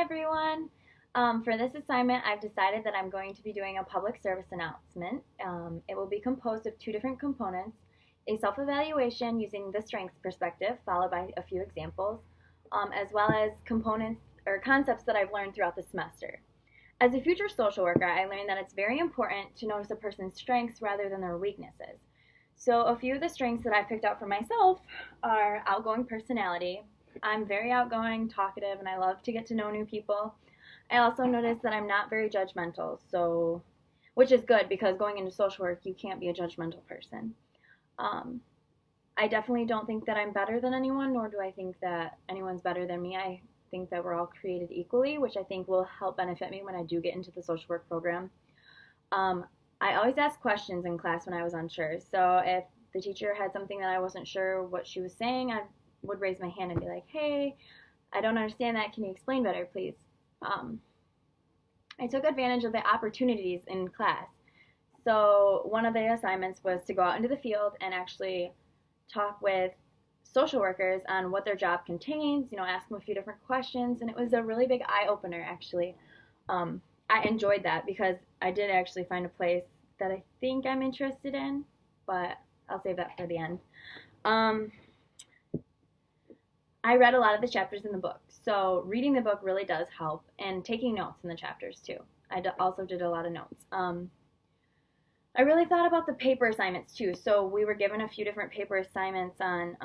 everyone. For this assignment, I've decided that I'm going to be doing a public service announcement. It will be composed of two different components, a self-evaluation using the strengths perspective, followed by a few examples, as well as components or concepts that I've learned throughout the semester. As a future social worker, I learned that it's very important to notice a person's strengths rather than their weaknesses. So a few of the strengths that I picked out for myself are outgoing personality. I'm very outgoing, talkative, and I love to get to know new people. I also noticed that I'm not very judgmental, which is good because going into social work, you can't be a judgmental person. Um, I definitely don't think that I'm better than anyone, nor do I think that anyone's better than me. I think that we're all created equally, which I think will help benefit me when I do get into the social work program. I always ask questions in class when I was unsure. So if the teacher had something that I wasn't sure what she was saying, I would raise my hand and be like, hey, I don't understand that. Can you explain better, please? I took advantage of the opportunities in class. So one of the assignments was to go out into the field and actually talk with social workers on what their job contains, ask them a few different questions, and it was a really big eye-opener, actually. I enjoyed that because I did actually find a place that I think I'm interested in, but I'll save that for the end. I read a lot of the chapters in the book, so reading the book really does help, and taking notes in the chapters too. I also did a lot of notes. I really thought about the paper assignments too, so we were given a few different paper assignments on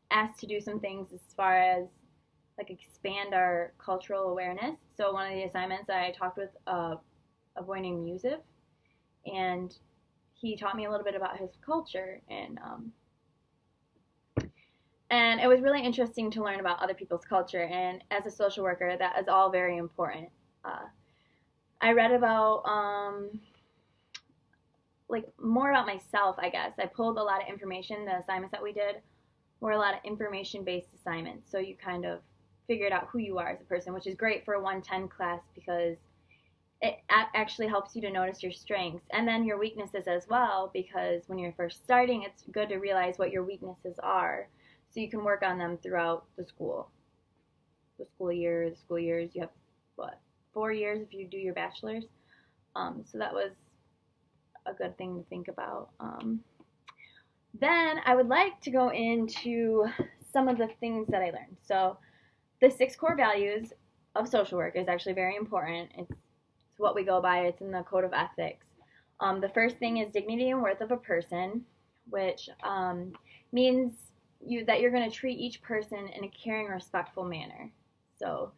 asked to do some things as far as like expand our cultural awareness. So one of the assignments I talked with a boy named Yusuf, and he taught me a little bit about his culture, and it was really interesting to learn about other people's culture, and as a social worker, that is all very important. I read about, more about myself, I guess. I pulled a lot of information. The assignments that we did were a lot of information-based assignments, so you kind of figured out who you are as a person, which is great for a 110 class because it actually helps you to notice your strengths and then your weaknesses as well, because when you're first starting, it's good to realize what your weaknesses are, so you can work on them throughout the school years. You have, 4 years if you do your bachelor's. So that was a good thing to think about. Then I would like to go into some of the things that I learned. So the 6 core values of social work is actually very important. It's what we go by. It's in the code of ethics. The first thing is dignity and worth of a person, which means that you're going to treat each person in a caring, respectful manner. So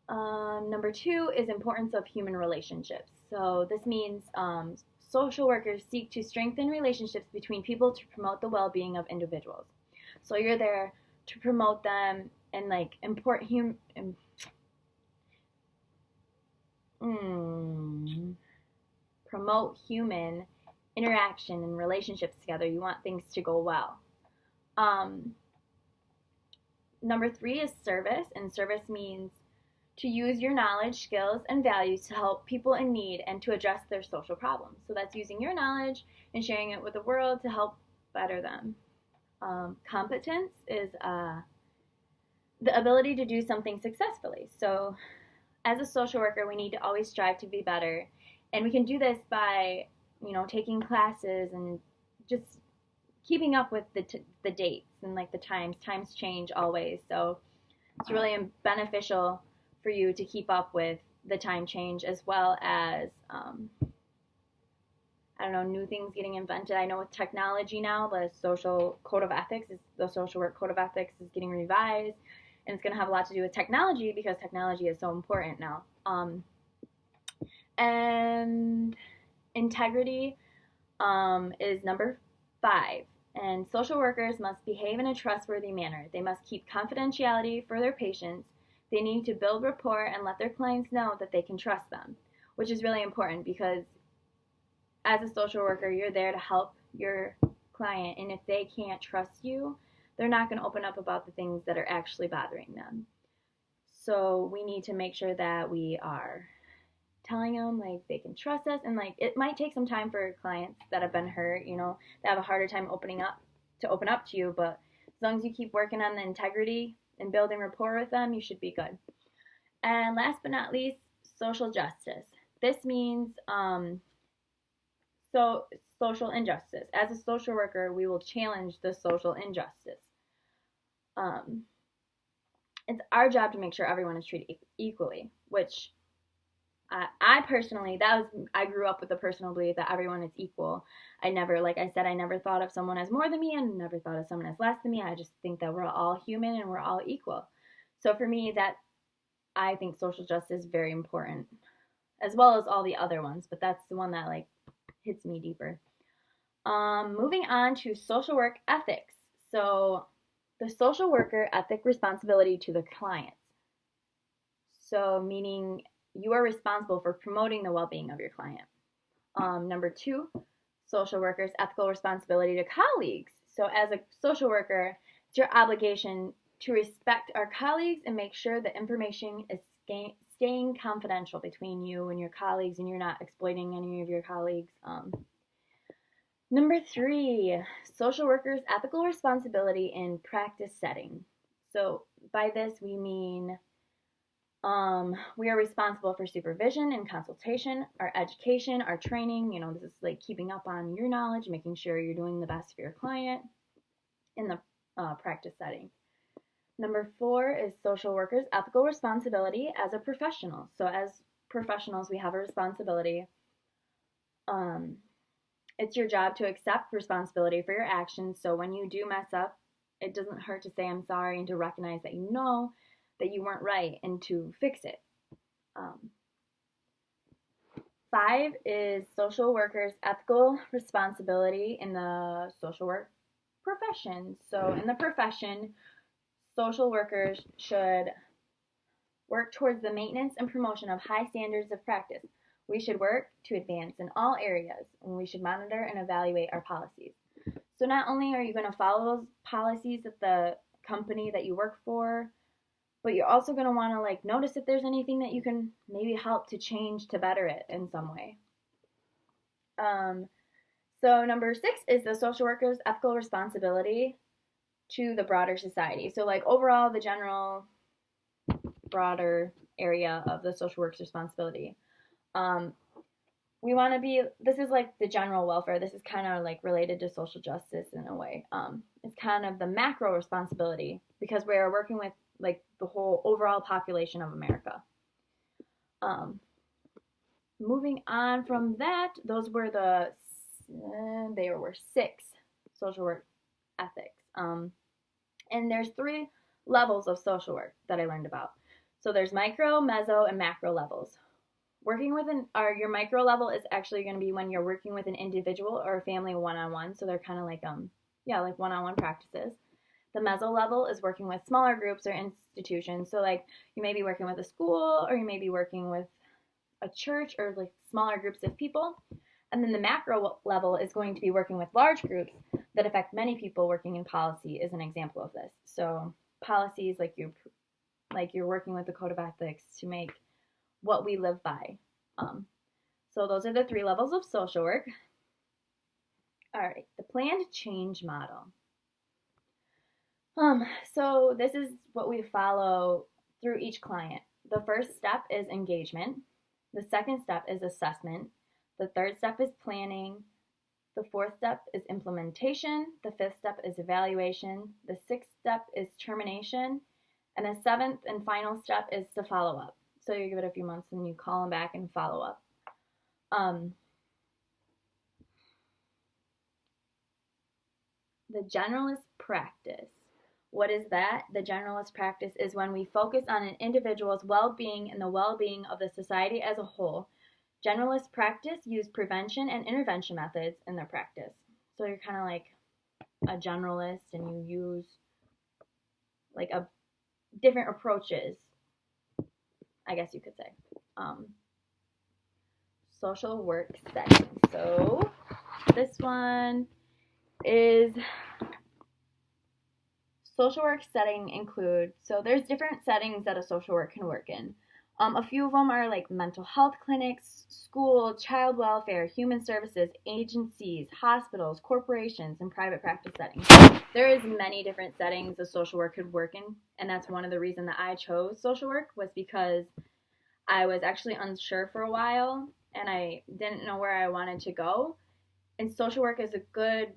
number 2 is importance of human relationships. So this means social workers seek to strengthen relationships between people to promote the well-being of individuals. So you're there to promote them and promote human interaction and relationships together. You want things to go well. Number 3 is service, and service means to use your knowledge, skills, and values to help people in need and to address their social problems. So that's using your knowledge and sharing it with the world to help better them. Competence is the ability to do something successfully. So as a social worker, we need to always strive to be better. And we can do this by, taking classes and just keeping up with the dates and the times. Times change always. So it's really beneficial for you to keep up with the time change, as well as new things getting invented. I know with technology now, the social work code of ethics is getting revised, and it's going to have a lot to do with technology because technology is so important now. And integrity is number 5. And social workers must behave in a trustworthy manner. They must keep confidentiality for their patients. They need to build rapport and let their clients know that they can trust them, which is really important because as a social worker, you're there to help your client, and if they can't trust you, they're not going to open up about the things that are actually bothering them. So we need to make sure that we are telling them they can trust us, and it might take some time for clients that have been hurt, that have a harder time opening up to you, but as long as you keep working on the integrity and building rapport with them, you should be good. And last but not least, social justice. This means social injustice. As a social worker, we will challenge the social injustice. Um, it's our job to make sure everyone is treated equally, which I personally, I grew up with the personal belief that everyone is equal. I never, like I said, I never thought of someone as more than me and never thought of someone as less than me. I just think that we're all human and we're all equal. So for me, I think social justice is very important, as well as all the other ones, but that's the one that like hits me deeper. Moving on to social work ethics. So the social worker ethic responsibility to the clients. So meaning you are responsible for promoting the well-being of your client. Number 2, social workers' ethical responsibility to colleagues. So as a social worker, it's your obligation to respect our colleagues and make sure the information is staying confidential between you and your colleagues and you're not exploiting any of your colleagues. Number 3, social workers' ethical responsibility in practice setting. So by this we mean we are responsible for supervision and consultation, our education, our training. This is like keeping up on your knowledge, making sure you're doing the best for your client in the practice setting. Number 4 is social workers' ethical responsibility as a professional. So as professionals, we have a responsibility. It's your job to accept responsibility for your actions. So when you do mess up, it doesn't hurt to say I'm sorry and to recognize that you know that you weren't right and to fix it. 5 is social workers' ethical responsibility in the social work profession. So in the profession, social workers should work towards the maintenance and promotion of high standards of practice. We should work to advance in all areas, and we should monitor and evaluate our policies. So not only are you going to follow those policies at the company that you work for, but you're also going to want to like notice if there's anything that you can maybe help to change to better it in some way. So number 6 is the social worker's ethical responsibility to the broader society. So like overall, the general broader area of the social work's responsibility. We want to be, this is like the general welfare. This is kind of like related to social justice in a way. It's kind of the macro responsibility because we are working with like the whole overall population of America. Moving on from that, those were there were 6 social work ethics. And there's 3 levels of social work that I learned about. So there's micro, meso, and macro levels. Working with your micro level is actually going to be when you're working with an individual or a family one-on-one. So they're kind of like like one-on-one practices. The meso level is working with smaller groups or institutions. So like you may be working with a school or you may be working with a church or like smaller groups of people. And then the macro level is going to be working with large groups that affect many people. Working in policy is an example of this. So policies like you're working with the code of ethics to make what we live by. So those are the 3 levels of social work. All right, the planned change model. So this is what we follow through each client. The first step is engagement. The second step is assessment. The third step is planning. The 4th step is implementation. The 5th step is evaluation. The 6th step is termination. And the 7th and final step is to follow up. So you give it a few months and you call them back and follow up. The generalist practice. What is that? The generalist practice is when we focus on an individual's well-being and the well-being of the society as a whole. Generalist practice use prevention and intervention methods in their practice. So you're kind of like a generalist and you use like different approaches, I guess you could say. Social work setting. So this one is social work setting includes, so there's different settings that a social work can work in. A few of them are like mental health clinics, school, child welfare, human services, agencies, hospitals, corporations, and private practice settings. There is many different settings a social work could work in, and that's one of the reasons that I chose social work was because I was actually unsure for a while and I didn't know where I wanted to go. And social work is a good,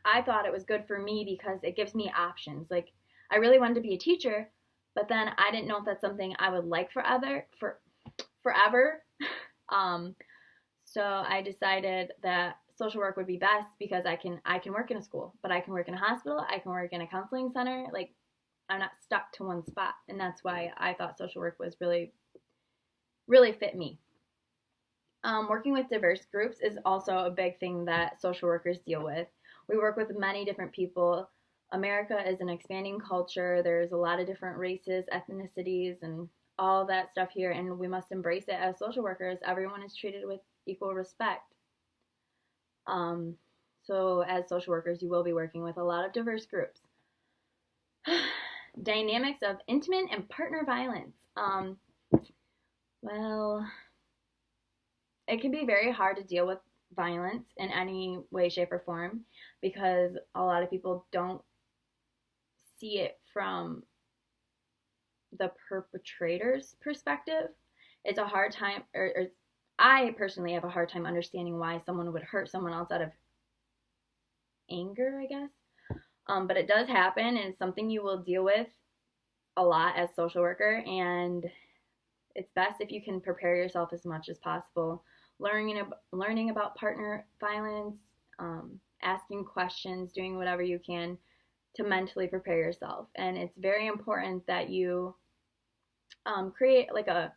I thought it was good for me because it gives me options. Like, I really wanted to be a teacher, but then I didn't know if that's something I would like forever. um, so I decided that social work would be best because I can work in a school, but I can work in a hospital, I can work in a counseling center. Like, I'm not stuck to one spot, and that's why I thought social work was really fit me. Working with diverse groups is also a big thing that social workers deal with. We work with many different people. America is an expanding culture. There's a lot of different races, ethnicities, and all that stuff here, and we must embrace it as social workers. Everyone is treated with equal respect. Um, so, as social workers, you will be working with a lot of diverse groups. Dynamics of intimate and partner violence. Well, it can be very hard to deal with violence in any way, shape, or form because a lot of people don't see it from the perpetrator's perspective. It's a hard time, or I personally have a hard time understanding why someone would hurt someone else out of anger, I guess. But it does happen, and it's something you will deal with a lot as social worker, and it's best if you can prepare yourself as much as possible. Learning about partner violence, asking questions, doing whatever you can to mentally prepare yourself. And it's very important that you create like a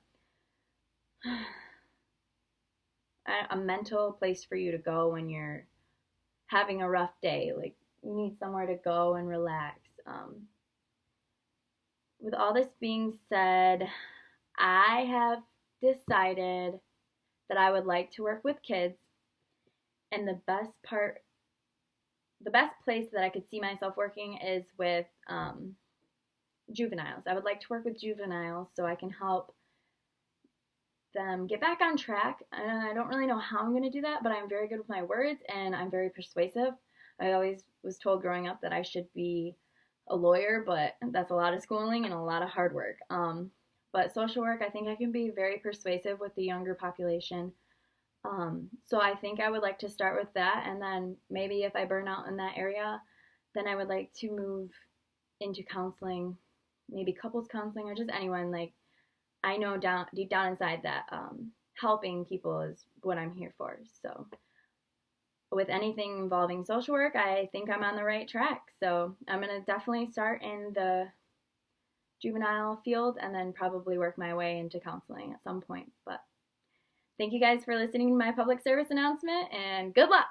mental place for you to go when you're having a rough day. Like, you need somewhere to go and relax. With all this being said, I have decided that I would like to work with kids, and the best place that I could see myself working is with juveniles. I would like to work with juveniles so I can help them get back on track. And I don't really know how I'm going to do that, but I'm very good with my words and I'm very persuasive. I always was told growing up that I should be a lawyer, but that's a lot of schooling and a lot of hard work. But social work, I think I can be very persuasive with the younger population. So I think I would like to start with that, and then maybe if I burn out in that area, then I would like to move into counseling, maybe couples counseling or just anyone. Like, I know deep down inside that helping people is what I'm here for. So with anything involving social work, I think I'm on the right track. So I'm going to definitely start in the juvenile field and then probably work my way into counseling at some point. But thank you guys for listening to my public service announcement, and good luck!